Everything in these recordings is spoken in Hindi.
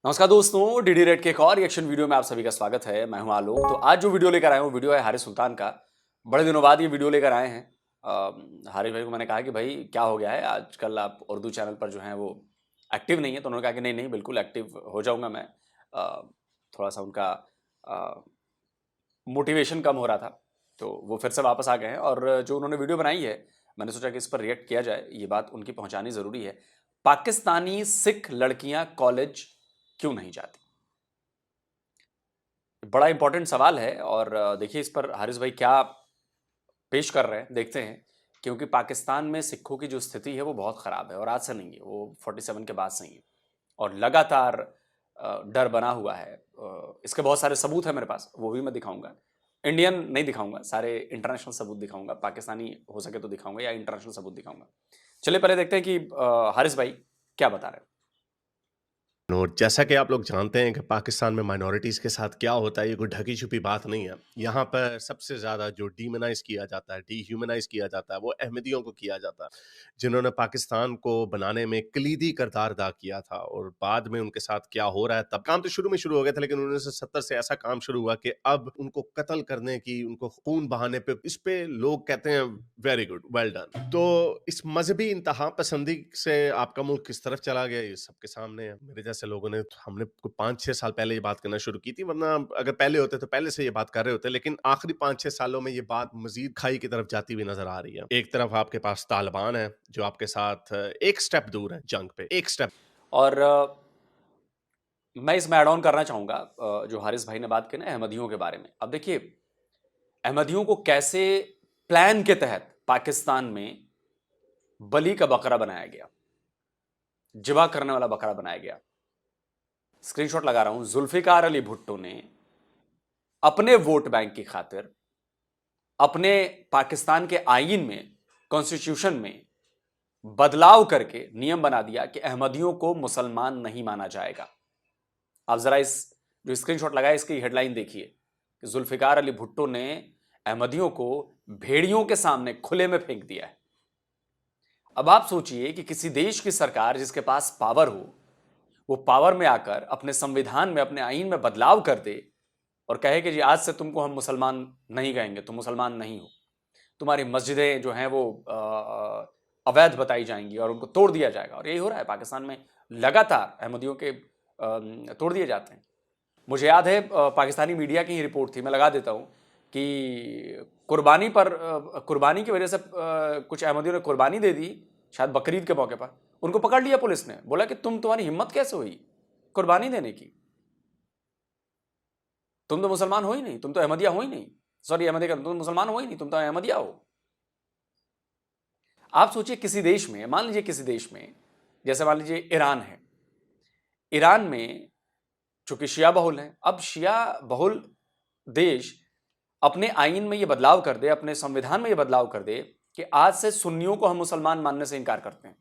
नमस्कार दोस्तों, डीडी रेड के एक और रिएक्शन वीडियो में आप सभी का स्वागत है। मैं हूं आलोक। तो आज जो वीडियो लेकर आया हूं, वीडियो है हारिस सुल्तान का। बड़े दिनों बाद ये वीडियो लेकर आए हैं। हारिस भाई को मैंने कहा कि भाई क्या हो गया है, आजकल आप उर्दू चैनल पर जो हैं वो एक्टिव नहीं है। तो उन्होंने कहा कि नहीं नहीं, बिल्कुल एक्टिव हो जाऊंगा मैं। थोड़ा सा उनका मोटिवेशन कम हो रहा था, तो वो फिर से वापस आ गए हैं। और जो उन्होंने वीडियो बनाई है, मैंने सोचा कि इस पर रिएक्ट किया जाए, ये बात उनकी पहुंचानी ज़रूरी है। पाकिस्तानी सिख लड़कियां कॉलेज क्यों नहीं जाती? बड़ा इंपॉर्टेंट सवाल है। और देखिए इस पर हारिस भाई क्या पेश कर रहे हैं, देखते हैं। क्योंकि पाकिस्तान में सिखों की जो स्थिति है वो बहुत ख़राब है, और आज से नहीं है, वो 47 के बाद से ही है। और लगातार डर बना हुआ है। इसके बहुत सारे सबूत हैं मेरे पास, वो भी मैं दिखाऊंगा। इंडियन नहीं दिखाऊंगा, सारे इंटरनेशनल सबूत दिखाऊंगा। पाकिस्तानी हो सके तो दिखाऊंगा, या इंटरनेशनल सबूत दिखाऊंगा। चलिए पहले देखते हैं कि हारिस भाई क्या बता रहे हैं। और जैसा कि आप लोग जानते हैं कि पाकिस्तान में माइनॉरिटीज़ के साथ क्या होता है, ये कोई ढकी-छुपी बात नहीं है। यहाँ पर सबसे ज़्यादा जो डीमोनाइज़ किया जाता है, डिह्यूमनाइज़ किया जाता है, वो अहमदियों को किया जाता है, जिन्होंने पाकिस्तान को बनाने में कलीदी किरदार अदा किया था। और बाद में उनके साथ क्या हो रहा है, तब काम तो शुरू में शुरू हो गया था, लेकिन 1970 से ऐसा काम शुरू हुआ कि अब उनको कत्ल करने की, उनको खून बहाने पे, इस पे लोग कहते हैं वेरी गुड, वेल डन। तो इस मज़हबी इंतहा पसंदी से आपका मुल्क किस तरफ चला गया, ये सबके सामने है। मेरे जैसे लोगों ने, हमने 5-6 साल पहले ये बात करना शुरू की थी, वरना अगर पहले होते तो पहले से ये बात कर रहे होते, लेकिन आखिरी 5-6 सालों में ये बात मज़ीद खाई की तरफ जाती हुई नज़र आ रही है। एक तरफ आपके पास तालिबान है, जो आपके साथ एक स्टेप दूर है जंग पे, एक स्टेप। और मैं इसमें ऐड ऑन करना चाहूँगा जो हारिस भाई ने बात की ना अहमदियों के बारे में। अब देखिए, अहमदियों को कैसे प्लान के तहत पाकिस्तान में बलि का बकरा बनाया गया, जिबा करने वाला बकरा बनाया गया। स्क्रीनशॉट लगा रहा हूं। जुल्फिकार अली भुट्टो ने अपने वोट बैंक की खातिर अपने पाकिस्तान के आईन में, कॉन्स्टिट्यूशन में बदलाव करके नियम बना दिया कि अहमदियों को मुसलमान नहीं माना जाएगा। आप जरा इस जो स्क्रीनशॉट लगाया, इसकी हेडलाइन देखिए कि जुल्फिकार अली भुट्टो ने अहमदियों को भेड़ियों के सामने खुले में फेंक दिया है। अब आप सोचिए कि किसी देश की सरकार जिसके पास पावर हो, वो पावर में आकर अपने संविधान में, अपने आईन में बदलाव कर दे और कहे कि जी आज से तुमको हम मुसलमान नहीं कहेंगे, तुम मुसलमान नहीं हो, तुम्हारी मस्जिदें जो हैं वो अवैध बताई जाएंगी और उनको तोड़ दिया जाएगा। और यही हो रहा है पाकिस्तान में, लगातार अहमदियों के तोड़ दिए जाते हैं। मुझे याद है पाकिस्तानी मीडिया की ही रिपोर्ट थी, मैं लगा देता हूँ कि कुर्बानी पर कुर्बानी की वजह से कुछ अहमदियों ने कुर्बानी दे दी, शायद बकरीद के मौके पर। उनको पकड़ लिया पुलिस ने, बोला कि तुम्हारी हिम्मत कैसे हुई कुर्बानी देने की? तुम तो मुसलमान हो ही नहीं, तुम तो अहमदिया हो ही नहीं। सॉरी, अहमदी का तुम मुसलमान हो ही नहीं, तुम तो अहमदिया हो। आप सोचिए किसी देश में, मान लीजिए किसी देश में, जैसे मान लीजिए ईरान है। ईरान में चूंकि शिया बहुल है, अब शिया बहुल देश अपने आईन में यह बदलाव कर दे, अपने संविधान में यह बदलाव कर दे कि आज से सुन्नियों को हम मुसलमान मानने से इनकार करते हैं।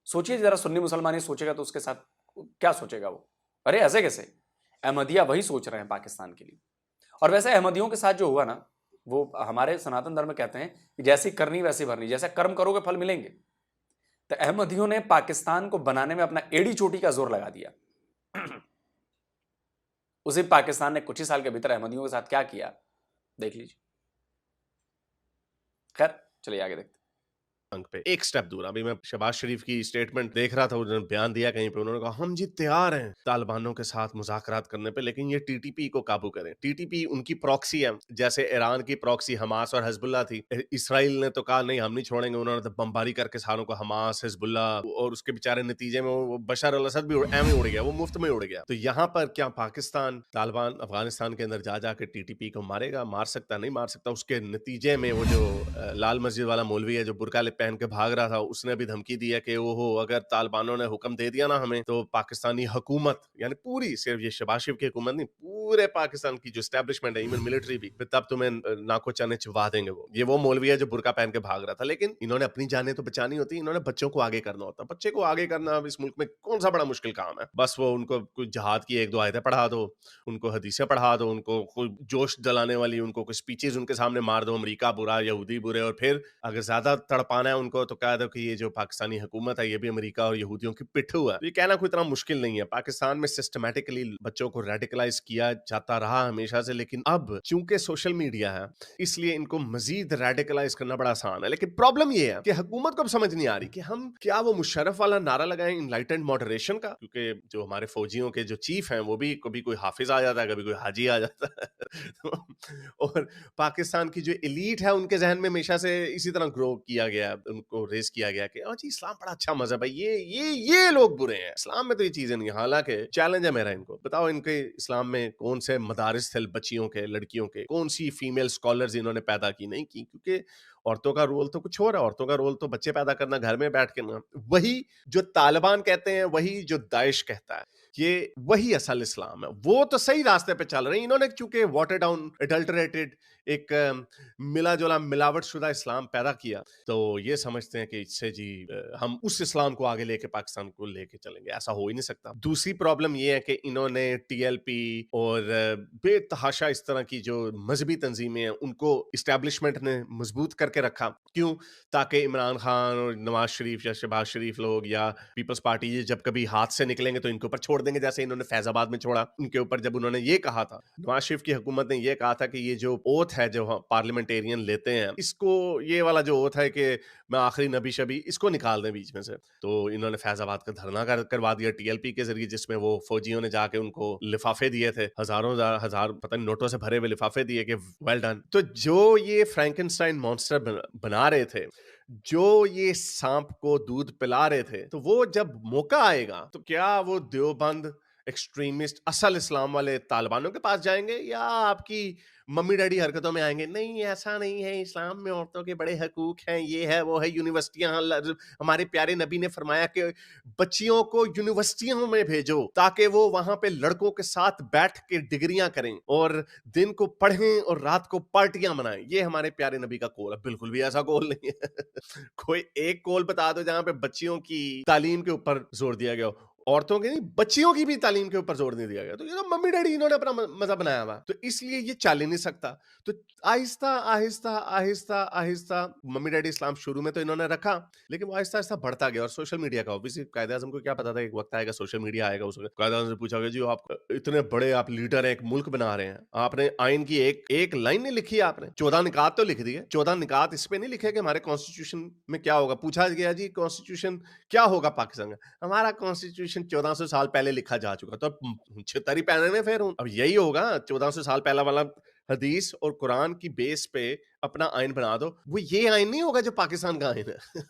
सोचिए जरा, सुन्नी मुसलमान ही सोचेगा तो उसके साथ क्या सोचेगा वो? अरे ऐसे कैसे? अहमदिया वही सोच रहे हैं पाकिस्तान के लिए। और वैसे अहमदियों के साथ जो हुआ ना, वो हमारे सनातन धर्म में कहते हैं कि जैसी करनी वैसी भरनी, जैसे कर्म करोगे फल मिलेंगे। तो अहमदियों ने पाकिस्तान को बनाने में अपना एड़ी चोटी का जोर लगा दिया। उसी पाकिस्तान ने कुछ ही साल के भीतर अहमदियों के साथ क्या किया, देख लीजिए। खैर चलिए आगे देखते हैं। पे एक स्टेप दूर। अभी मैं शहबाज शरीफ की स्टेटमेंट देख रहा था, उन्होंने बयान दिया कहीं पे, उन्होंने कहा हम जी तैयार हैं तालिबानों के साथ मुज़ाकरात करने पे, लेकिन ये टीटीपी को काबू करें। टीटीपी उनकी प्रॉक्सी है, जैसे ईरान की प्रॉक्सी हमास और हिजबुल्लाह थी। इसराइल ने तो कहा नहीं हम नहीं छोड़ेंगे, उन्होंने तो बमबारी करके सारों को, हमास, हिजबुल्लाह, और उसके बेचारे नतीजे में वो बशर अल असद भी एवं उड़ गया, वो मुफ्त में उड़ गया। तो यहाँ पर क्या पाकिस्तान, तालिबान अफगानिस्तान के अंदर जा जाके टीटीपी को मारेगा? मार सकता, नहीं मार सकता। उसके नतीजे में वो जो लाल मस्जिद वाला मौलवी है जो बुर्का पहन के भाग रहा था, उसने भी धमकी दी है कि ओहो अगर तालिबानों ने हुक्म दे दिया ना हमें, तो पाकिस्तानी हुकूमत, यानी पूरी, सिर्फ ये शहबाज शरीफ की हुकूमत नहीं, पूरे पाकिस्तान की जो एस्टेब्लिशमेंट है, इवन मिलिट्री भी, तब तुम्हें नाको चने चिपवा देंगे। वो मौलवी है जो बुर्का पहन के भाग रहा था, लेकिन इन्होंने अपनी जानें तो बचानी होती, इन्होंने बच्चों को आगे करना होता। बच्चे को आगे करना अब इस मुल्क में कौन सा बड़ा मुश्किल काम है? बस वो उनको कुछ जहाद की 1-2 आयतें पढ़ा दो, उनको हदीसें पढ़ा दो, उनको कोई जोश दिलाने वाली उनको कोई स्पीचेस उनके सामने मार दो, अमेरिका बुरा, यहूदी बुरे, और फिर अगर ज्यादा तड़पाना है उनको तो कह दो कि ये जो पाकिस्तानी हुकूमत है ये भी अमेरिका और यहूदियों की पिट्ठू है। ये कहना कोई इतना मुश्किल नहीं है। पाकिस्तान में सिस्टमैटिकली बच्चों को रेडिकलाइज किया जाता रहा हमेशा से, लेकिन अब चूंकि सोशल मीडिया है इसलिए इनको मजीद रेडिकलाइज करना बड़ा आसान है। लेकिन प्रॉब्लम ये है कि हुकूमत को अब समझ नहीं आ रही कि हम क्या वो मुशर्रफ वाला नारा लगाएं इनलाइटेंड मॉडरेशन का, क्योंकि जो हमारे फौजियों के जो चीफ हैं वो भी कभी कोई हाफिज आ जाता है, कभी कोई हाजी आ जाता है और पाकिस्तान की जो एलीट है उनके जहन में हमेशा से इसी तरह ग्रो किया गया, उनको रेस किया गया कि जी इस्लाम बड़ा अच्छा मजहब है, ये लोग बुरे हैं, इस्लाम में तो ये चीजें नहीं। हालांकि चैलेंज है मेरा इनको, बताओ इनके इस्लाम में कौन से मदारिस थे बच्चियों के, लड़कियों के, कौन सी फीमेल स्कॉलर्स इन्होंने पैदा की? नहीं की, क्योंकि औरतों का रोल तो कुछ और है। औरतों का रोल तो बच्चे पैदा करना घर में बैठ के ना। वही जो तालिबान कहते हैं, वही जो दाइश कहता है, ये वही असल इस्लाम है। वो तो सही रास्ते पे चल रहे हैं, इन्होंने चूंकि वाटर डाउन एडल्टरेटेड एक मिला जुला मिलावट शुदा इस्लाम पैदा किया, तो ये समझते हैं कि इससे जी हम उस इस्लाम को आगे लेके पाकिस्तान को लेके चलेंगे। ऐसा हो ही नहीं सकता। दूसरी प्रॉब्लम ये है कि इन्होंने टीएलपी और बेतहाशा इस तरह की जो मजहबी तंजीमें हैं उनको इस्टेब्लिशमेंट ने मजबूत करके रखा। क्यों? ताकि इमरान खान और नवाज शरीफ या शहबाज शरीफ लोग या पीपल्स पार्टी ये जब कभी हाथ से निकलेंगे तो इनके ऊपर छोड़ देंगे, जैसे इन्होंने फैजाबाद में छोड़ा उनके ऊपर। जब उन्होंने ये कहा था, नवाज शरीफ की हुकूमत ने ये कहा था कि ये जो ओथ है जो पार्लियामेंटेरियन लेते हैं, इसको, ये वाला जो ओथ है कि मैं आखिरी नबी शबी, इसको निकाल दें बीच में से, तो इन्होंने फैजाबाद का धरना करवा दिया टीएलपी के जरिए, जिसमें वो फौजियों ने जाके उनको लिफाफे दिए थे, हजारों हजार पता नहीं नोटों से भरे हुए लिफाफे दिए कि वेल डन। तो जो ये फ्रैंकेनस्टाइन मॉन्स्टर बना रहे थे, जो ये सांप को दूध पिला रहे थे, तो वो जब मौका आएगा तो क्या वो देवबंद एक्सट्रीमिस्ट असल इस्लाम वाले तालिबानों के पास जाएंगे या आपकी मम्मी डैडी हरकतों में आएंगे? नहीं, ऐसा नहीं है, इस्लाम में औरतों के बड़े हकूक हैं, ये है वो है, यूनिवर्सिटियां, हमारे प्यारे नबी ने फरमाया कि बच्चियों को यूनिवर्सिटियों में भेजो ताकि वो वहां पे लड़कों के साथ बैठ के डिग्रियां करें और दिन को पढ़ें और रात को पार्टियां मनाएं। ये हमारे प्यारे नबी का कॉल है। बिल्कुल भी ऐसा कॉल नहीं है कोई एक कॉल बता दो जहां पे बच्चियों की तालीम के ऊपर जोर दिया गया हो, औरतों की नहीं, बच्चियों की भी तालीम के ऊपर जोर नहीं दिया गया। तो ये तो मम्मी डैडी इन्होंने अपना मजा बनाया हुआ, तो इसलिए ये चल ही नहीं सकता। तो आहिस्ता आहिस्ता आहिस्ता आहिस्ता मम्मी डैडी इस्लाम शुरू में तो इन्होंने रखा, लेकिन वो आहिस्ता आहिस्ता बढ़ता गया। और सोशल मीडिया का ऑब्वियसली कायदे आजम को क्या पता था एक वक्त आएगा सोशल मीडिया आएगा। उस वक्त कायदे आजम से पूछा गया, जी आप इतने बड़े आप लीडर हैं, एक मुल्क बना रहे हैं, आपने आइन की एक लाइन नहीं लिखी, आपने 14 निकात तो लिख दिए। 14 निकात इस पे नहीं लिखे कि हमारे कॉन्स्टिट्यूशन में क्या होगा। पूछा गया जी कॉन्स्टिट्यूशन क्या होगा पाकिस्तान का? हमारा कॉन्स्टिट्यूशन 1400 साल पहले लिखा जा चुका, तो अब छितरी पहने में फिर अब यही होगा। 1400 साल पहला वाला हदीस और कुरान की बेस पे अपना आइन बना दो। वो ये आइन नहीं होगा जो पाकिस्तान का आइन है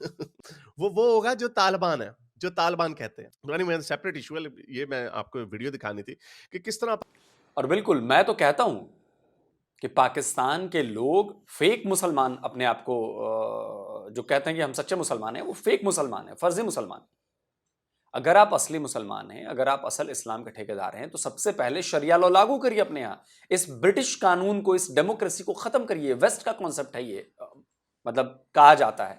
वो होगा जो तालिबान है, जो तालिबान कहते हैं। मेरा सेपरेट इशू है, ये मैं आपको वीडियो दिखानी थी कि किस तरह। और बिल्कुल मैं तो कहता हूं कि पाकिस्तान के लोग फेक मुसलमान अपने आप को जो कहते हैं कि हम सच्चे मुसलमान हैं, वो फेक मुसलमान है, फर्जी मुसलमान। अगर आप असली मुसलमान हैं, अगर आप असल इस्लाम के ठेकेदार हैं, तो सबसे पहले शरिया लॉ लागू करिए अपने यहाँ। इस ब्रिटिश कानून को, इस डेमोक्रेसी को खत्म करिए। वेस्ट का कॉन्सेप्ट है ये, मतलब कहा जाता है।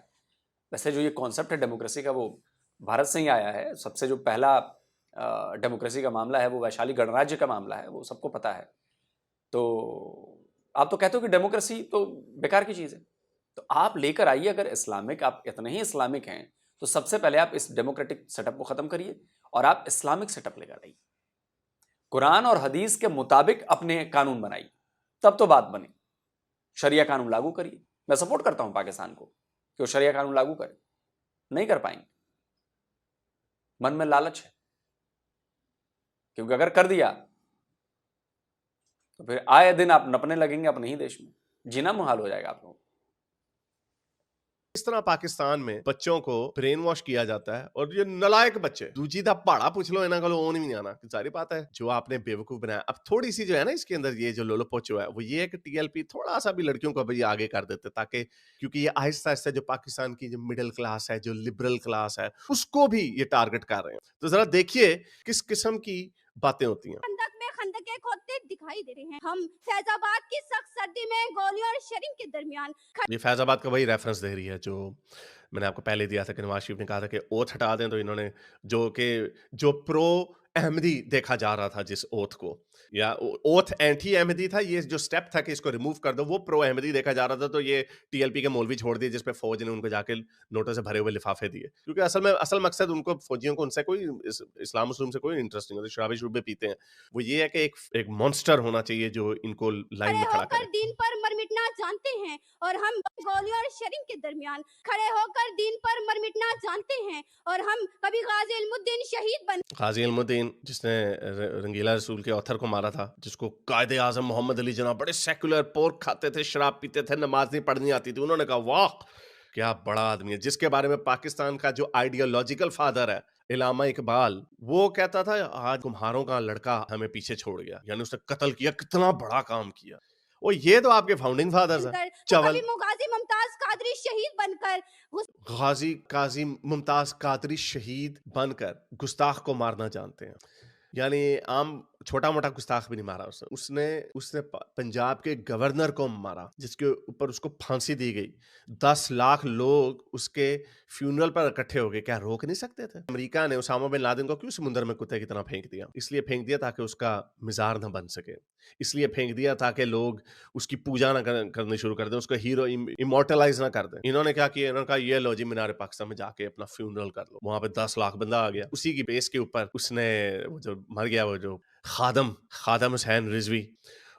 वैसे जो ये कॉन्सेप्ट है डेमोक्रेसी का, वो भारत से ही आया है। सबसे जो पहला डेमोक्रेसी का मामला है वो वैशाली गणराज्य का मामला है, वो सबको पता है। तो आप तो कहते हो कि डेमोक्रेसी तो बेकार की चीज़ है, तो आप लेकर आइए। अगर इस्लामिक, आप इतने ही इस्लामिक हैं, तो सबसे पहले आप इस डेमोक्रेटिक सेटअप को खत्म करिए और आप इस्लामिक सेटअप लेकर आइए। कुरान और हदीस के मुताबिक अपने कानून बनाइए, तब तो बात बने। शरिया कानून लागू करिए। मैं सपोर्ट करता हूं पाकिस्तान को कि वो शरिया कानून लागू करे, नहीं कर पाएंगे, मन में लालच है, क्योंकि अगर कर दिया तो फिर आए दिन आप नपने लगेंगे अपने ही देश में, जीना मुहाल हो जाएगा आप लोगों को। इस तरह पाकिस्तान में बच्चों को ब्रेन वॉश किया जाता है और ये नलायक बच्चे दूजी दा पहाड़ा पूछ लो इन्हें को नहीं आना, सारी बात है जो आपने बेवकूफ बनाया। अब थोड़ी सी जो है ना इसके अंदर ये जो लोलो पोचो है वो ये है कि टीएलपी थोड़ा सा भी लड़कियों को अभी आगे कर देते, ताकि क्योंकि ये आहिस्ता आहिस्ता जो पाकिस्तान की जो मिडिल क्लास है, जो लिबरल क्लास है, उसको भी ये टारगेट कर रहे हैं। तो जरा देखिए किस किस्म की बातें होती हैं। खंदकें खोदते दिखाई दे रहे हैं। हम फैजाबाद की सख्त सर्दी में गोलियों और शरिंग के दरमियान ये फैजाबाद का वही रेफरेंस दे रही है जो मैंने आपको पहले दिया था कि नवाज शरीफ ने कहा था कि ओथ हटा दें, तो इन्होंने जो प्रो अहमदी देखा जा रहा था जिस ओथ को, या ओथ एंटी अहमदी था, ये जो स्टेप था कि इसको रिमूव कर दो वो प्रो अहमदी देखा जा रहा था, तो ये टीएलपी के मौलवी छोड़ दिए जिसपे फौज ने उनको जाके नोटों से भरे हुए लिफाफे दिए, क्योंकि असल मकसद उनको फौजियों को उनसे कोई इस्लाम मुस्लिम से कोई इंटरेस्ट नहीं होता, शराबी शुरबे पीते हैं, वो ये है कि एक मॉन्स्टर होना चाहिए जो इनको लाइन खड़े में खड़ा होकर करे। दिन पर मर मिटना जानते हैं और हम गोलियों और शरिंग के दरमियान खड़े होकर दिन पर मर मिटना जानते हैं और हम कभी गाजी इल्मुद्दीन शहीद बन गाजी इल्मुद्दीन जिसने रंगीला रसूल के ऑथर को मारा था, जिसको कायदे आजम मोहम्मद अली जिन्ना बड़े सेकुलर, पोर्क खाते थे, शराब पीते थे, नमाज नहीं पढ़नी आती थी, उन्होंने कहा वाह क्या बड़ा आदमी है, जिसके बारे में पाकिस्तान का जो आइडियोलॉजिकल फादर है इलामा इकबाल, वो कहता था आज कुम्हारों का लड़का हमें पीछे छोड़ गया, यानी उसने कत्ल किया, कितना बड़ा काम किया। और ये तो आपके फाउंडिंग फादर्स हैं। कर तो चवल कभी मुगाजी मुमताज कादरी शहीद बनकर गाजी काजी मुमताज कादरी शहीद बनकर गुस्ताख को मारना जानते हैं, यानी आम छोटा मोटा गुस्ताख भी नहीं मारा उसने उसने पंजाब के गवर्नर को मारा, जिसके ऊपर उसको फांसी दी गई, 10 लाख लोग उसके फ्यूनरल पर इकट्ठे हो गए, क्या रोक नहीं सकते थे? अमेरिका ने उसामा बिन लादेन को क्यों समुद्र में कुत्ते की तरह फेंक दिया? इसलिए फेंक दिया ताकि उसका मिजार न बन सके, इसलिए फेंक दिया ताकि लोग उसकी पूजा ना करनी शुरू कर दें, उसको हीरो इमोर्टलाइज ना कर दें। इन्होंने क्या किया, इन्होंने कहा ये लो जी मीनार पाकिस्तान में जाके अपना फ्यूनरल कर लो, वहां पे 10 लाख बंदा आ गया, उसी की बेस के ऊपर उसने वो जो मर गया वो जो खादम हुसैन रिजवी,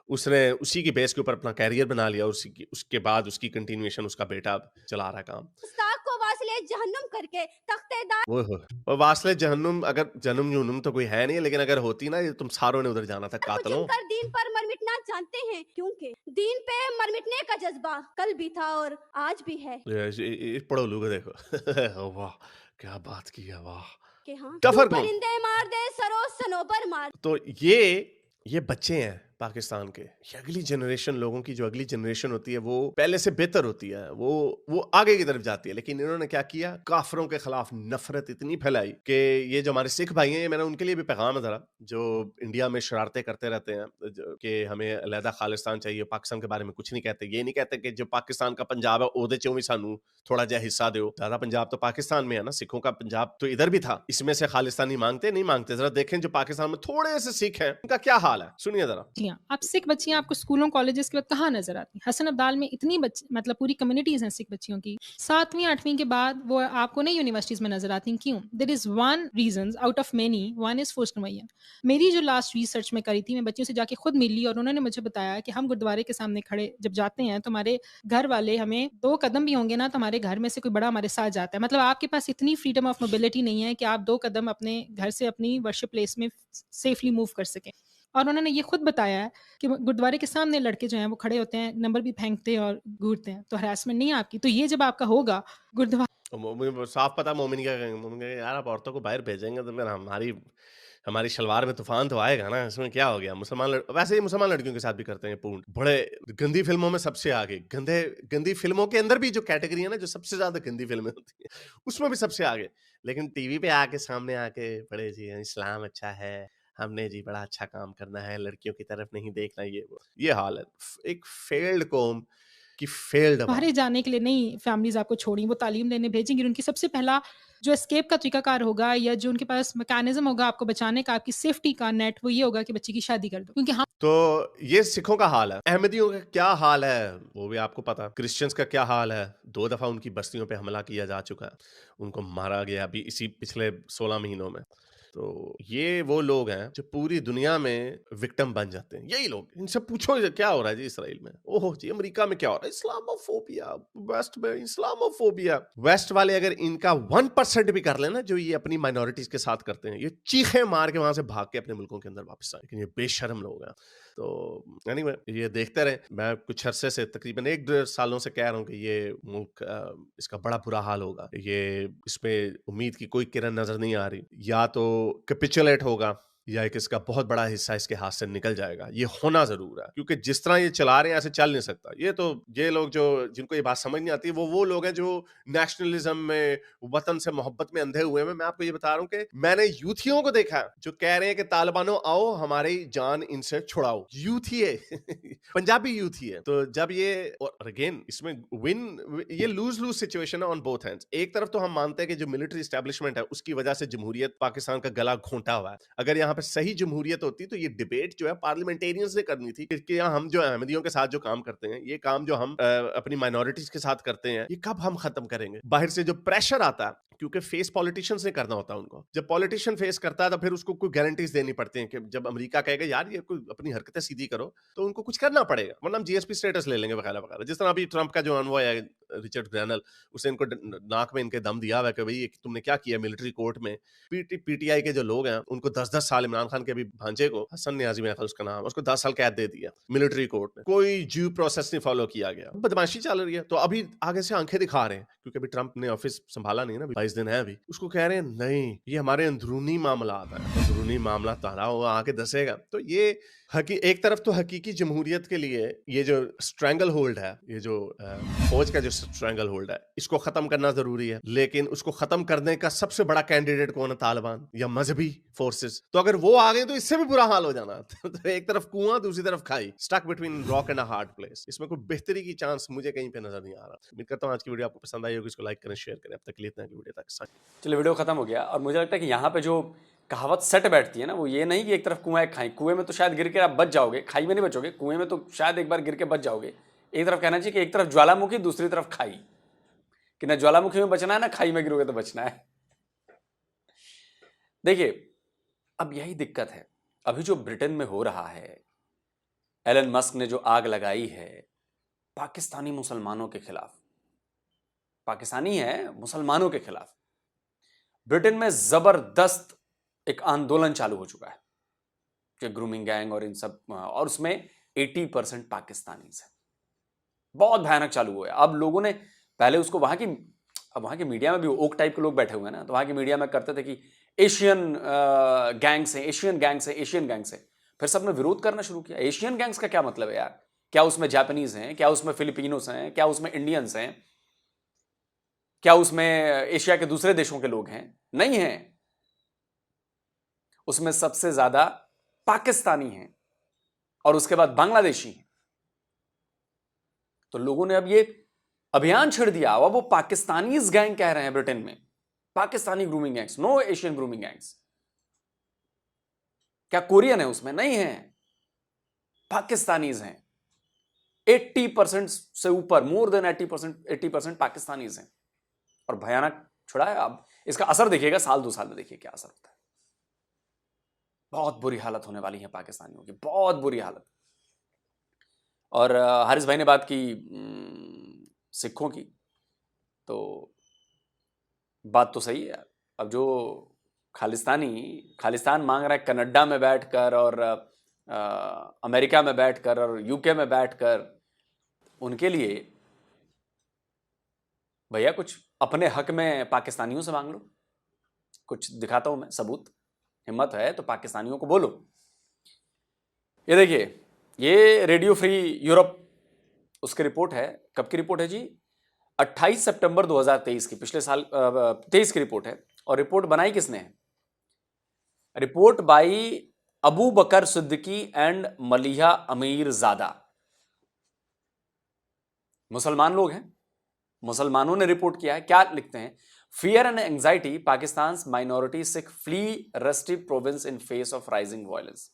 उसने उसी की बेस के ऊपर अपना कैरियर बना लिया, उसके बाद उसकी कंटिन्यूएशन उसका बेटा चला रहा है काम। गुस्ताख को वासिले जहन्नुम करके तख्तेदार वो हो और वासले जहन्नुम, अगर जन्म जुनूम तो कोई है नहीं, लेकिन अगर होती ना, ये तुम सारों ने उधर जाना था को कातलों। चुनकर दीन पर मर मिटना जानते हैं, क्योंकि दीन पे मर मिटने का जज्बा कल भी था और आज भी है। पढ़ो लोग देखो वाह क्या बात की है, वाह कि हाँ टफर तू कौन। परिंदे मार दे सरो सनोबर मार। तो ये बच्चे हैं पाकिस्तान के, ये अगली जनरेशन, लोगों की जो अगली जनरेशन होती है वो पहले से बेहतर होती है, वो आगे की तरफ जाती है, लेकिन इन्होंने क्या किया, काफरों के खिलाफ नफरत इतनी फैलाई कि ये जो हमारे सिख भाई हैं, मैंने उनके लिए भी पैगाम है जरा, जो इंडिया में शरारतें करते रहते हैं कि हमें अलहदा खालिस्तान चाहिए, पाकिस्तान के बारे में कुछ नहीं कहते, ये नहीं कहते कि जो पाकिस्तान का पंजाब है ओहदे चों भी सानू थोड़ा जा हिस्सा दो, ज्यादा पंजाब तो पाकिस्तान में है ना, सिखों का पंजाब तो इधर भी था, इसमें से खालिस्तानी मांगते नहीं मांगते, जरा देखें जो पाकिस्तान में थोड़े से सिख हैं उनका क्या हाल है, सुनिए जरा। बच्चियां, अब सिख बच्चियां आपको स्कूलों कॉलेजेस के बाद कहाँ नजर आती? हसन अब्दाल में इतनी मतलब पूरी कम्युनिटीज हैं सिख बच्चियों की, 7वीं 8वीं के बाद वो आपको नहीं यूनिवर्सिटीज में नजर आती। क्यों? There is one reason out of many, one is forced नवैया। मेरी जो लास्ट रिसर्च में करी थी, मैं बच्चियों से जाके खुद मिली और उन्होंने मुझे बताया कि हम गुरुद्वारे के सामने खड़े जब जाते हैं तो हमारे घर वाले, हमें 2 कदम भी होंगे ना तो हमारे घर में से कोई बड़ा हमारे साथ जाता है। मतलब आपके पास इतनी फ्रीडम ऑफ मोबिलिटी नहीं है कि आप 2 कदम अपने घर से अपनी वर्शिप प्लेस में सेफली मूव कर सकें। और उन्होंने ये खुद बताया है कि गुरुद्वारे के सामने लड़के जो हैं वो खड़े होते हैं, नंबर भी फेंकते हैं और घूरते हैं, तो हरासमेंट नहीं है आपकी। तो ये जब आपका होगा गुरुद्वारा, मुझे साफ पता मोमिन क्या कहेंगे, मोमिन कहेंगे यार आप औरतों को बाहर भेजेंगे तो फिर हमारी शलवार में तूफान तो आएगा ना, इसमें क्या हो गया। वैसे ही मुसलमान लड़कियों के साथ भी करते हैं पूर्ण, बड़े गंदी फिल्मों में सबसे आगे, गंदी फिल्मों के अंदर भी जो कैटेगरी है ना, जो सबसे ज्यादा गंदी फिल्में होती है उसमें भी सबसे आगे, लेकिन टीवी पे आके सामने आके बड़े जी इस्लाम अच्छा है, हमने जी बड़ा अच्छा काम करना है, लड़कियों की तरफ नहीं देखना, ये हाल है एक फेल्ड कौम की फेल्ड बाहर जाने के लिए नहीं फैमिलीज आपको छोड़ी, वो तालीम लेने भेजेंगी। उनकी सबसे पहला जो एस्केप का तरीकाकार होगा या जो उनके पास मैकेनिज्म होगा आपको बचाने का, आपकी सेफ्टी का नेट, वो ये होगा कि बच्चे की शादी कर दो। क्योंकि हम तो ये सिखों का हाल है, अहमदियों का क्या हाल है वो भी आपको पता, क्रिश्चियंस का क्या हाल है, 2 दफा उनकी बस्तियों पे हमला किया जा चुका है, उनको मारा गया अभी इसी पिछले 16 महीनों में। तो ये वो लोग हैं जो पूरी दुनिया में विक्टिम बन जाते हैं, यही लोग। इनसे पूछो क्या हो रहा है जी इसराइल में, ओहो जी अमेरिका में क्या हो रहा है, इस्लामोफोबिया, वेस्ट में इस्लामोफोबिया। वेस्ट वाले अगर इनका 1% भी कर लेना जो ये अपनी माइनॉरिटीज के साथ करते हैं, ये चीखे मार के वहां से भाग के अपने मुल्कों के अंदर वापस आए, लेकिन ये बेशर्म लोग हैं। तो एनीवे ये देखते रहे, मैं कुछ अरसे से तकरीबन 1-1.5 सालों से कह रहा हूँ कि ये मुल्क इसका बड़ा बुरा हाल होगा, ये इसमें उम्मीद की कोई किरण नजर नहीं आ रही, या तो कैपिचुलेट होगा या एक इसका बहुत बड़ा हिस्सा इसके हाथ से निकल जाएगा। ये होना जरूर है, क्योंकि जिस तरह ये चला रहे हैं ऐसे चल नहीं सकता। ये लोग जो जिनको ये बात समझ नहीं आती वो लोग हैं जो नेशनलिज्म में, वतन से मोहब्बत में अंधे हुए हैं। मैं आपको ये बता रहा हूँ कि मैंने यूथियों को देखा है जो कह रहे हैं कि तालिबानों आओ हमारी जान इनसे छुड़ाओ। यूथ ही है पंजाबी यूथ ही है। तो जब ये, और अगेन इसमें ये लूज लूज सिचुएशन है ऑन बोथ हैंड्स। एक तरफ तो हम मानते हैं कि जो मिलिट्री एस्टेब्लिशमेंट है उसकी वजह से जमहूरियत पाकिस्तान का गला घोंटा हुआ है। अगर यहाँ पे सही जमहूरियत होती तो ये डिबेट जो है पार्लियामेंटेरियंस ने करनी थी कि हम जो अहमदियों के साथ जो काम करते हैं, ये काम जो हम अपनी माइनॉरिटीज के साथ करते हैं, ये कब हम खत्म करेंगे। बाहर से जो प्रेशर आता है, क्योंकि फेस पॉलिटिशियंस ने करना होता है उनको। जब पॉलिटिशियन फेस करता है तो फिर उसको कोई गारंटीज देनी पड़ती हैं कि जब अमेरिका कहेगा यार ये कोई अपनी हरकतें सीधी करो, तो उनको कुछ करना पड़ेगा, वरना हम जीएसपी स्टेटस ले लेंगे वगैरह वगैरह। जिस तरह अभी ट्रंप का जो अनवॉय है रिचर्ड ग्रैनल, उसने इनको नाक में इनके दम दिया हुआ है कि भाई तुमने क्या किया मिलिट्री कोर्ट में। पीटीआई के जो लोग हैं उनको 10-10 साल, इमरान खान के अभी भांजे को, हसन न्याजी में उसका नाम, उसको 10 साल कैद दे दिया मिलिट्री कोर्ट में। कोई ड्यू प्रोसेस नहीं फॉलो किया गया, बदमाशी चल रही है। तो अभी आगे से आंखें दिखा रहे हैं, क्योंकि अभी ट्रंप ने ऑफिस संभाला नहीं ना, 22 दिन है अभी। उसको कह रहे हैं नहीं ये हमारे अंदरूनी मामला आता है, अंदरूनी मामला तारा वो आके दसेगा। तो ये एक तरफ तो हकीकी जमहूरियत के लिए ये जो स्ट्रैंगल होल्ड है, ये जो फौज का जो स्ट्रैंगल होल्ड है, इसको खत्म करना जरूरी है। लेकिन उसको खत्म करने का सबसे बड़ा कैंडिडेट कौन है? तालिबान या मजहबी फोर्सेस। तो अगर वो आ गए तो इससे भी बुरा हाल हो जाना। तो एक तरफ कुआं, दूसरी तरफ खाई, stuck between rock and a hard place. इसमें कोई बेहतरी की चांस मुझे कहीं पे नजर नहीं आ रहा। उम्मीद करता हूं आज की वीडियो आपको पसंद आई होगी। इसको लाइक करें, शेयर करें। अब तक के लिए इतना की वीडियो तक। चलिए वीडियो खत्म हो गया। और मुझे लगता है कि यहाँ पे जो कहावत सेट बैठती है ना, वो ये नहीं कि एक तरफ कुआं है खाई। कुएं में तो शायद गिर के आप बच जाओगे, खाई में नहीं बचोगे। कुएं में तो शायद एक बार गिर के बच जाओगे। एक तरफ कहना चाहिए कि एक तरफ ज्वालामुखी, दूसरी तरफ खाई, कि ना ज्वालामुखी में बचना है ना खाई में गिरोगे तो बचना है। देखिए अब यही दिक्कत है। अभी जो ब्रिटेन में हो रहा है, एलन मस्क ने जो आग लगाई है पाकिस्तानी मुसलमानों के खिलाफ, पाकिस्तानी है मुसलमानों के खिलाफ, ब्रिटेन में जबरदस्त एक आंदोलन चालू हो चुका है कि ग्रूमिंग गैंग और इन सब, और उसमें 80% पाकिस्तानी है। बहुत भयानक चालू हुआ है। अब लोगों ने पहले उसको अब वहां की मीडिया में भी ओक टाइप के लोग बैठे हुए हैं ना, तो वहां की मीडिया में करते थे कि एशियन गैंग्स हैं, एशियन गैंग्स हैं, एशियन गैंग्स हैं। फिर सबने विरोध करना शुरू किया। एशियन गैंग्स का क्या मतलब है यार? क्या उसमें जापानीज हैं? क्या उसमें फिलिपिनोस हैं? क्या उसमें इंडियंस हैं? क्या उसमें एशिया के दूसरे देशों के लोग हैं? नहीं है। उसमें सबसे ज्यादा पाकिस्तानी हैं और उसके बाद बांग्लादेशी हैं। तो लोगों ने अब ये अभियान छेड़ दिया। अब वो पाकिस्तानी गैंग कह रहे हैं ब्रिटेन में, Pakistani grooming gangs, no Asian grooming gangs. क्या कोरियन है उसमें? नहीं है, पाकिस्तानीज हैं। 80% से ऊपर, मोर देन 80% पाकिस्तानीज हैं। और भयानक छुड़ा है। अब इसका असर देखिएगा, साल 2 साल में देखिए क्या असर होता है। बहुत बुरी हालत होने वाली है पाकिस्तानियों की, बहुत बुरी हालत। और हारिस भाई ने बात की सिखों की, तो बात तो सही है। अब जो खालिस्तान मांग रहा है कनाडा में बैठकर और अमेरिका में बैठकर और यूके में बैठकर, उनके लिए भैया कुछ अपने हक में पाकिस्तानियों से मांग लो। कुछ दिखाता हूं मैं सबूत, हिम्मत है तो पाकिस्तानियों को बोलो। ये देखिए, ये रेडियो फ्री यूरोप उसकी रिपोर्ट है। कब की रिपोर्ट है जी? 28 सितंबर 2023 की, पिछले साल 23 की रिपोर्ट है। और रिपोर्ट बनाई किसने है? Report by Abu Bakar Siddiqui and Maliha Amir Zada. मुसलमान लोग हैं, मुसलमानों ने रिपोर्ट किया है। क्या लिखते हैं? Fear and anxiety, Pakistan minority Sikh flee restive province in face of rising violence.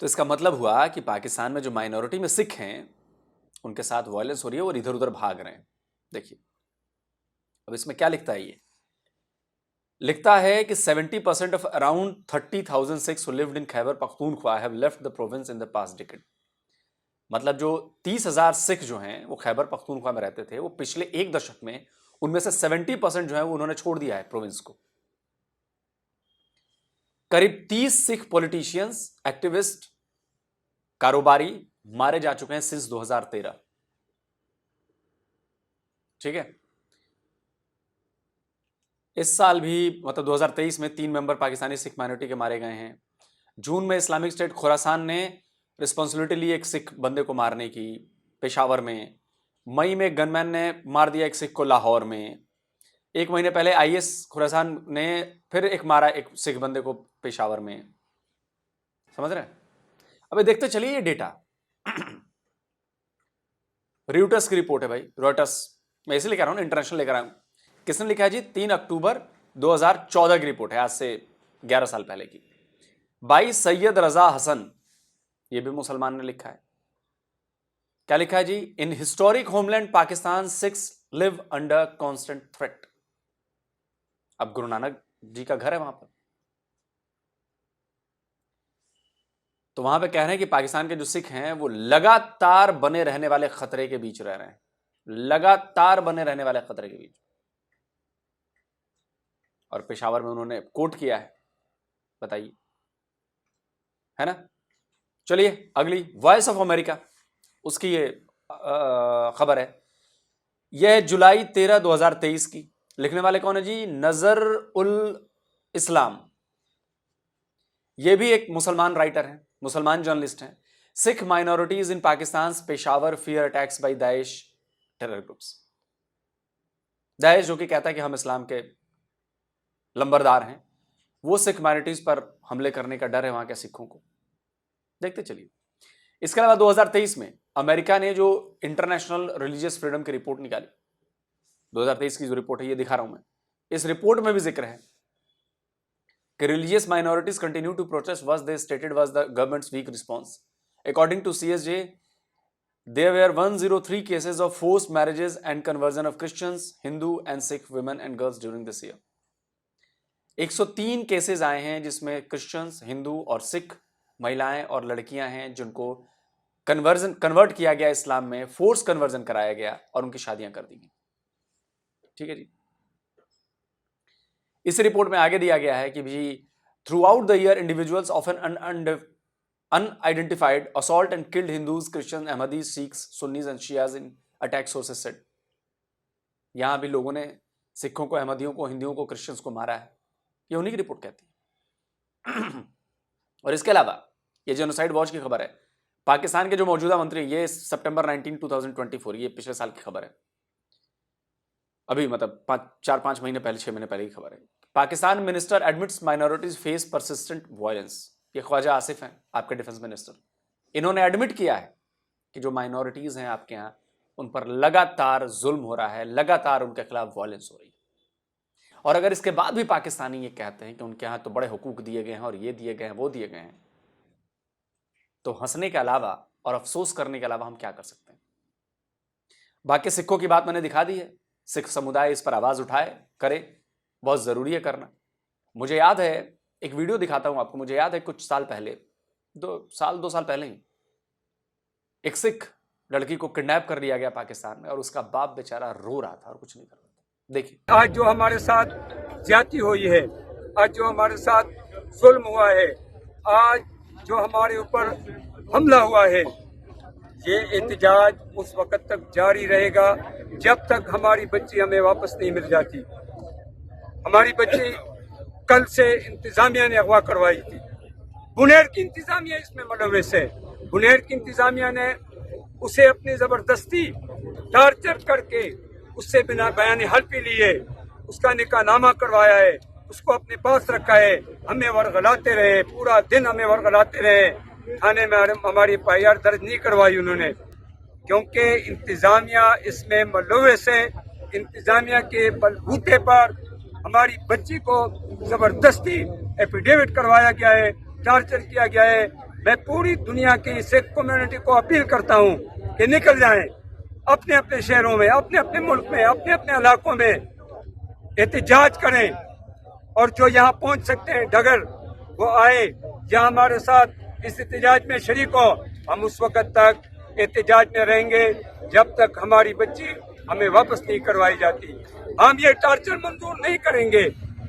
तो इसका मतलब हुआ कि पाकिस्तान में जो माइनॉरिटी में सिख हैं उनके साथ वायलेंस हो रही है और इधर उधर भाग रहे हैं। देखिए अब इसमें क्या लिखता है? ये लिखता है कि 70% of around 30,000 Sikhs who lived in Khyber Pakhtunkhwa have left the province in the past decade. मतलब जो 30,000 सिख जो हैं वो खैबर पख्तूनख्वा में रहते थे, वो पिछले 1 दशक में उनमें से 70% जो है वो उन्होंने छोड़ दिया है प्रोविंस को। करीब 30 सिख पॉलिटिशियंस, एक्टिविस्ट, कारोबारी मारे जा चुके हैं सिंस 2013। ठीक है, इस साल भी मतलब 2023 में 3 मेंबर पाकिस्तानी सिख माइनॉरिटी के मारे गए हैं। जून में इस्लामिक स्टेट खुरासान ने रिस्पॉन्सिबिलिटी ली एक सिख बंदे को मारने की पेशावर में। मई में गनमैन ने मार दिया एक सिख को लाहौर में। एक महीने पहले आईएस खुरासान ने फिर एक मारा एक सिख बंदे को पेशावर में। समझ रहे हैं? अबे देखते चलिए ये डेटा। रॉयटर्स की रिपोर्ट है भाई, रॉयटर्स। मैं इसलिए कह रहा हूं, इंटरनेशनल लेकर आया हूं। किसने लिखा है जी? 3 अक्टूबर 2014 की रिपोर्ट है, आज से 11 साल पहले की। भाई सैयद रजा हसन, ये भी मुसलमान ने लिखा है। क्या लिखा है जी? In historic homeland Pakistan Sikhs live under constant threat. अब गुरु नानक जी का घर है वहां पर, तो वहां पे कह रहे हैं कि पाकिस्तान के जो सिख हैं वो लगातार बने रहने वाले खतरे के बीच रह रहे हैं, लगातार बने रहने वाले खतरे के बीच। और पेशावर में उन्होंने कोट किया है, बताइए, है ना? चलिए अगली, वॉइस ऑफ अमेरिका, उसकी ये खबर है। यह है जुलाई 13, 2023 की। लिखने वाले कौन है जी? नजर उल इस्लाम। ये भी एक मुसलमान राइटर हैं, मुसलमान जर्नलिस्ट हैं। Sikh minorities in Pakistan Peshawar fear attacks by Daesh terror groups. Daesh जो कि कहता है कि हम इस्लाम के लंबरदार हैं, वो सिख माइनॉरिटीज पर हमले करने का डर है वहां के सिखों को। देखते चलिए। इसके अलावा 2023 में अमेरिका ने जो इंटरनेशनल रिलीजियस फ्रीडम की रिपोर्ट निकाली, 2023 की जो रिपोर्ट है ये दिखा रहा हूं मैं। इस रिपोर्ट में भी जिक्र है कि religious minorities continue to protest what they stated was the government's weak response. According to CSJ, there were 103 cases of forced marriages and conversion of Christians, Hindu and Sikh women and girls during this year. 103 cases आए हैं जिसमें क्रिश्चियंस, हिंदू और सिख महिलाएं और लड़कियां हैं जिनको कन्वर्ट किया गया इस्लाम में, फोर्स कन्वर्जन कराया गया और उनकी शादियां कर दी गई। ठीक है जी। इस रिपोर्ट में आगे दिया गया है कि भी throughout the year individuals of an unidentified assault and killed Hindus, Christian, Ahmadis, Sikhs, Sunnis and Shias in attack sources said. यहां भी लोगों ने सिखों को, अहमदियों को, हिंदुओं को, क्रिश्चियंस को मारा है, ये उन्हीं की रिपोर्ट कहती है। और इसके अलावा ये जेनोसाइड वॉच की खबर है। पाकिस्तान के जो मौजूदा मंत्री, ये सितंबर 19, 2024, ये पिछले साल की खबर है, अभी मतलब 4-5 महीने पहले, 6 महीने पहले की खबर है। Pakistan minister admits minorities face persistent violence. ये ख्वाजा आसिफ हैं, आपके डिफेंस मिनिस्टर। इन्होंने एडमिट किया है कि जो माइनॉरिटीज हैं आपके यहाँ, उन पर लगातार जुल्म हो रहा है, लगातार उनके खिलाफ वायलेंस हो रही है। और अगर इसके बाद भी पाकिस्तानी ये कहते हैं कि उनके यहाँ तो बड़े हुकूक दिए गए हैं और ये दिए गए हैं, वो दिए गए हैं, तो हंसने के अलावा और अफसोस करने के अलावा हम क्या कर सकते हैं? बाकी सिखों की बात मैंने दिखा दी है। सिख समुदाय इस पर आवाज उठाए, करे, बहुत जरूरी है करना। मुझे याद है, एक वीडियो दिखाता हूं आपको। मुझे याद है कुछ साल पहले, 2 साल पहले ही, एक सिख लड़की को किडनैप कर लिया गया पाकिस्तान में और उसका बाप बेचारा रो रहा था और कुछ नहीं कर रहा था। देखिए, आज जो हमारे साथ ज्यादती हुई है, आज जो हमारे साथ जुल्म हुआ है, आज जो हमारे ऊपर हमला हुआ है, ये एहतजाज उस वक्त तक जारी रहेगा जब तक हमारी बच्ची हमें वापस नहीं मिल जाती। हमारी बच्ची कल से इंतजामिया ने अगवा करवाई थी। बुनेर की इंतजामिया इसमें मुलव्वस है। बुनेर की इंतजामिया ने उसे अपनी जबरदस्ती टार्चर करके उससे बिना बयान हल्फी लिए उसका निकाहनामा करवाया है, उसको अपने पास रखा है। हमें वर्गलाते रहे, पूरा दिन हमें वर्गलाते रहे। थाने में हमारी एफआईआर दर्ज नहीं करवाई उन्होंने, क्योंकि इंतजामिया इसमें मुलव्वस है। इंतजामिया के बलबूते पर हमारी बच्ची को जबरदस्ती एफिडेविट करवाया गया है, टार्चर किया गया है। मैं पूरी दुनिया की सिख कम्युनिटी को अपील करता हूँ कि निकल जाएं, अपने अपने शहरों में, अपने अपने मुल्क में, अपने अपने इलाकों में एहतजाज करें। और जो यहाँ पहुँच सकते हैं डगर, वो आए, यहाँ हमारे साथ इस एहतजाज में शरीक हो। हम उस वक्त तक एहतजाज में रहेंगे जब तक हमारी बच्ची हमें वापस नहीं करवाई जाती। हम ये टार्चर मंजूर नहीं करेंगे,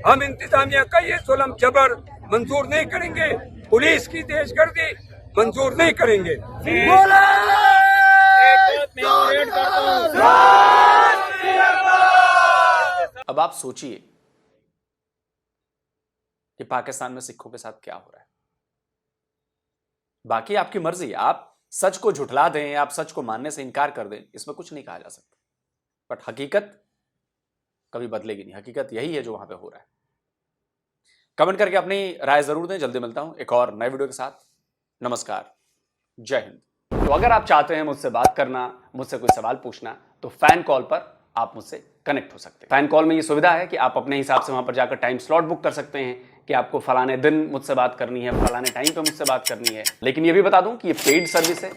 हम इंतजामिया का ये जुल्म जबर मंजूर नहीं करेंगे, पुलिस की दहशतगर्दी मंजूर नहीं करेंगे। अब आप सोचिए कि पाकिस्तान में सिखों के साथ क्या हो रहा है। बाकी आपकी मर्जी, आप सच को झुठला दें, आप सच को मानने से इनकार कर दें, इसमें कुछ नहीं कहा जा सकता। बट हकीकत कभी बदलेगी नहीं, हकीकत यही है जो वहां पे हो रहा है। कमेंट करके अपनी राय जरूर दें। जल्दी मिलता हूं एक और नए वीडियो के साथ। नमस्कार, जय हिंद। तो अगर आप चाहते हैं मुझसे बात करना, मुझसे कोई सवाल पूछना, तो फैन कॉल पर आप मुझसे कनेक्ट हो सकते हैं। फैन कॉल में ये सुविधा है कि आप अपने हिसाब से वहां पर जाकर टाइम स्लॉट बुक कर सकते हैं कि आपको फलाने दिन मुझसे बात करनी है, फलाने टाइम पे मुझसे बात करनी है। लेकिन ये भी बता दूं कि ये पेड सर्विस है,